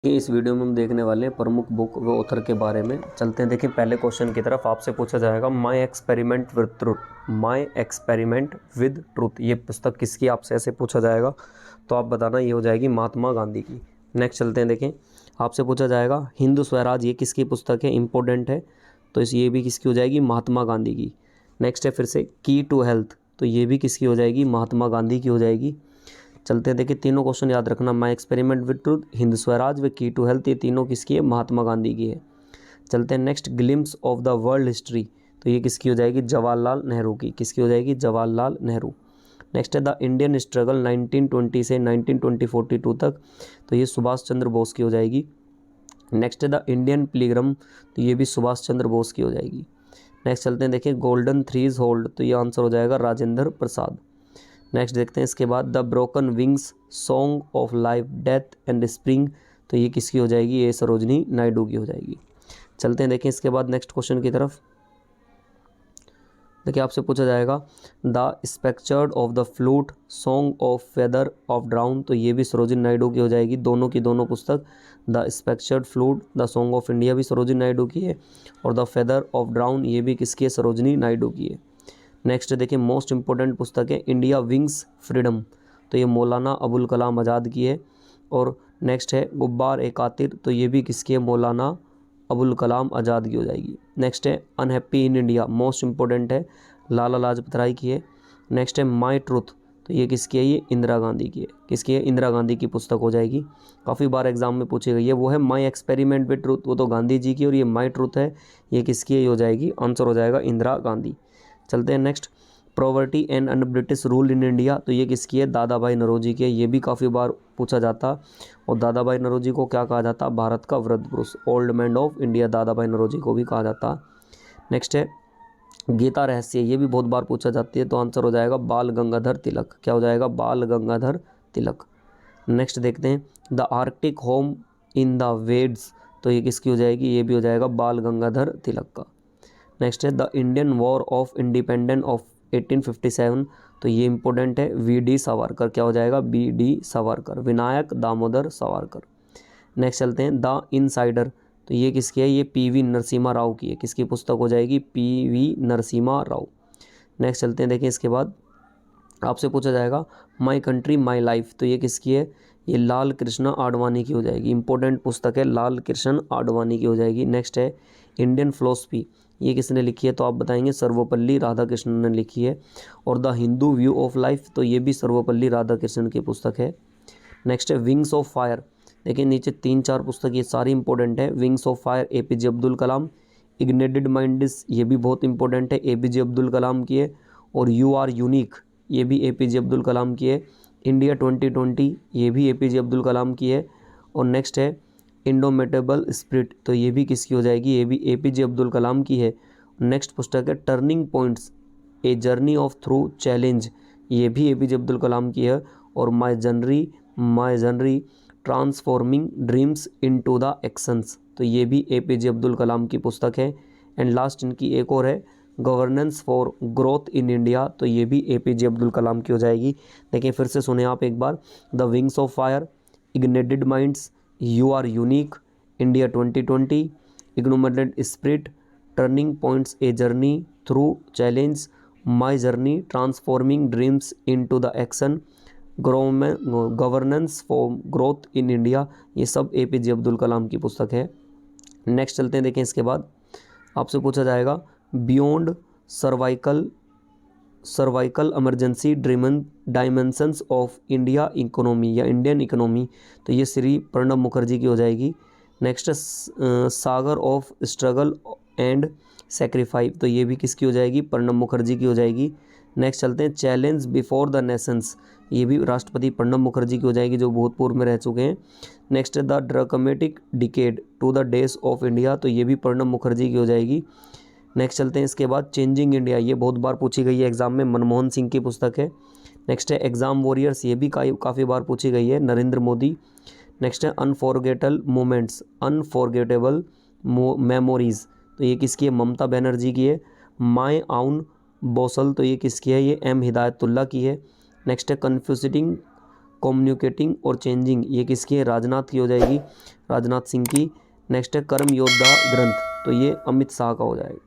कि इस वीडियो में हम देखने वाले हैं प्रमुख बुक व ऑथर के बारे में। चलते हैं, देखिए पहले क्वेश्चन की तरफ। आपसे पूछा जाएगा my experiment with truth. My experiment with truth ये पुस्तक किसकी, आपसे ऐसे पूछा जाएगा तो आप बताना, ये हो जाएगी महात्मा गांधी की। नेक्स्ट चलते हैं, देखें आपसे पूछा जाएगा हिंदू स्वराज ये किसकी पुस्तक है, इंपॉर्टेंट है, तो ये भी किसकी हो जाएगी, महात्मा गांधी की। नेक्स्ट है फिर से की टू हेल्थ, तो ये भी किसकी हो जाएगी, महात्मा गांधी की हो जाएगी। चलते हैं, देखिए तीनों क्वेश्चन याद रखना, my experiment with truth, Hind Swaraj व की टू हेल्थ, ये तीनों किसकी है, महात्मा गांधी की है। चलते हैं next, glimpse of the world history, तो ये किसकी हो जाएगी, जवाहरलाल नेहरू की। किसकी हो जाएगी, जवाहरलाल नेहरू। नेक्स्ट है द इंडियन स्ट्रगल 1920 से 1942 तक, तो ये सुभाष चंद्र बोस की हो जाएगी। नेक्स्ट है द इंडियन पिलग्रम, तो ये भी सुभाष चंद्र बोस की हो जाएगी। नेक्स्ट चलते हैं, देखिए गोल्डन थ्रीज होल्ड, तो ये आंसर हो जाएगा राजेंद्र प्रसाद। नेक्स्ट देखते हैं इसके बाद, the broken wings song of life death and spring, तो ये किसकी हो जाएगी, ये सरोजनी नायडू की हो जाएगी। चलते हैं, देखें इसके बाद नेक्स्ट क्वेश्चन की तरफ। देखिए आपसे पूछा जाएगा the sceptred of the flute song of feather of dawn, तो ये भी सरोजिनी नायडू की हो जाएगी। दोनों की दोनों पुस्तक, the sceptred flute the song of India भी सरोजिनी नायडू की है, और द फेदर ऑफ ड्राउन ये भी किसकी है, सरोजिनी नायडू की है। नेक्स्ट देखिए मोस्ट इंपॉर्टेंट पुस्तक है इंडिया विंग्स फ्रीडम, तो ये मौलाना अबुल कलाम आज़ाद की है। और नेक्स्ट है गुब्बार ए कातिर, तो ये भी किसकी है, मौलाना अबुल कलाम आज़ाद की हो जाएगी। नेक्स्ट है unhappy in India, most important है, लाला लाजपत राय की है। नेक्स्ट है माई ट्रुथ, तो ये किसकी है, ये इंदिरा गांधी की है। किसकी है, इंदिरा गांधी की पुस्तक हो जाएगी, काफ़ी बार एग्जाम में पूछी गई है। वो है माई एक्सपेरिमेंट विद ट्रुथ, वो तो गांधी जी की, और ये माई ट्रुथ है, ये किसकी है, ये हो जाएगी, आंसर हो जाएगा इंदिरा गांधी। चलते हैं next, poverty and under British rule in India, तो ये किसकी है, दादा भाई नौरोजी की है। ये भी काफ़ी बार पूछा जाता, और दादा भाई नौरोजी को क्या कहा जाता, भारत का वृद्ध पुरुष, ओल्ड मैन ऑफ इंडिया, दादा भाई नौरोजी को भी कहा जाता। नेक्स्ट है गीता रहस्य, ये भी बहुत बार पूछा जाती है, तो आंसर हो जाएगा बाल गंगाधर तिलक। क्या हो जाएगा, बाल गंगाधर तिलक। नेक्स्ट देखते हैं the Arctic home in the weds, तो ये किसकी हो जाएगी, ये भी हो जाएगा बाल गंगाधर तिलक का। नेक्स्ट है the Indian war of independence of 1857, तो ये इंपॉर्टेंट है, वी डी सावरकर। क्या हो जाएगा, B D Savarkar, Vinayak Damodar Savarkar. Next चलते हैं द इनसाइडर, तो ये किसकी है, ये पी वी नरसिम्हा राव की है। किसकी पुस्तक हो जाएगी, P V Narasimha Rao. Next चलते हैं, देखिए इसके बाद आपसे पूछा जाएगा माई कंट्री माई लाइफ, तो ये किसकी है, ये लाल कृष्ण आडवाणी की हो जाएगी। इंपॉर्टेंट पुस्तक है, लाल कृष्ण आडवाणी की हो जाएगी। नेक्स्ट है इंडियन फिलोसफी, ये किसने लिखी है, तो आप बताएंगे सर्वपल्ली राधाकृष्णन ने लिखी है। और the Hindu view of life, तो ये भी सर्वपल्ली राधाकृष्णन की पुस्तक है। नेक्स्ट है विंग्स ऑफ फायर, देखिए नीचे 3-4 पुस्तक ये सारी इंपॉर्टेंट है। Wings of fire APJ Abdul Kalam, ignited minds ये भी बहुत इंपॉर्टेंट है, APJ अब्दुल कलाम की है। और यू आर यूनिक, ये भी APJ अब्दुल कलाम की है। इंडिया 2020 ये भी APJ अब्दुल कलाम की है। और नेक्स्ट है इंडोमिटेबल स्पिरिट, तो ये भी किसकी हो जाएगी, ये भी APJ अब्दुल कलाम की है। नेक्स्ट पुस्तक है turning points a journey of through challenge, ये भी APJ अब्दुल कलाम की है। और माई जनरी transforming dreams into the actions, तो ये भी APJ अब्दुल कलाम की पुस्तक है। एंड लास्ट इनकी एक और है governance for growth in India, तो ये भी APJ अब्दुल कलाम की हो जाएगी। देखिए फिर से सुने आप एक बार, the wings of fire, ignited minds, you are unique, India 2020, इग्नोमेटेड spirit, turning points a journey through challenge, my journey transforming dreams into the action, governance for growth in India, ये सब APJ अब्दुल कलाम की पुस्तक है। नेक्स्ट चलते हैं, देखें इसके बाद आपसे पूछा जाएगा beyond survival emergency dreaming dimensions of India economy या इंडियन इकोनॉमी, तो ये श्री प्रणब मुखर्जी की हो जाएगी। Next saga of struggle and sacrifice, तो ये भी किसकी हो जाएगी, प्रणब मुखर्जी की हो जाएगी। नेक्स्ट चलते हैं चैलेंज बिफोर द नेशंस, ये भी राष्ट्रपति प्रणब मुखर्जी की हो जाएगी, जो भूतपूर्व में रह चुके हैं। Next the dramatic decade to the days of India, तो ये भी प्रणब मुखर्जी की हो जाएगी। नेक्स्ट चलते हैं इसके बाद चेंजिंग इंडिया, ये बहुत बार पूछी गई है एग्जाम में, मनमोहन सिंह की पुस्तक है। नेक्स्ट है एग्जाम वॉरियर्स, ये भी काफ़ी बार पूछी गई है, नरेंद्र मोदी। नेक्स्ट है अनफॉरगेटेबल मेमोरीज, तो ये किसकी है, ममता बनर्जी की है। माई आउन बोसल, तो ये किसकी है, ये M हिदायतुल्ला की है। नेक्स्ट है कम्युनिकेटिंग और चेंजिंग, ये किसकी है, राजनाथ की हो जाएगी, राजनाथ सिंह की। नेक्स्ट है कर्म योद्धा ग्रंथ, तो ये अमित शाह का हो जाएगा।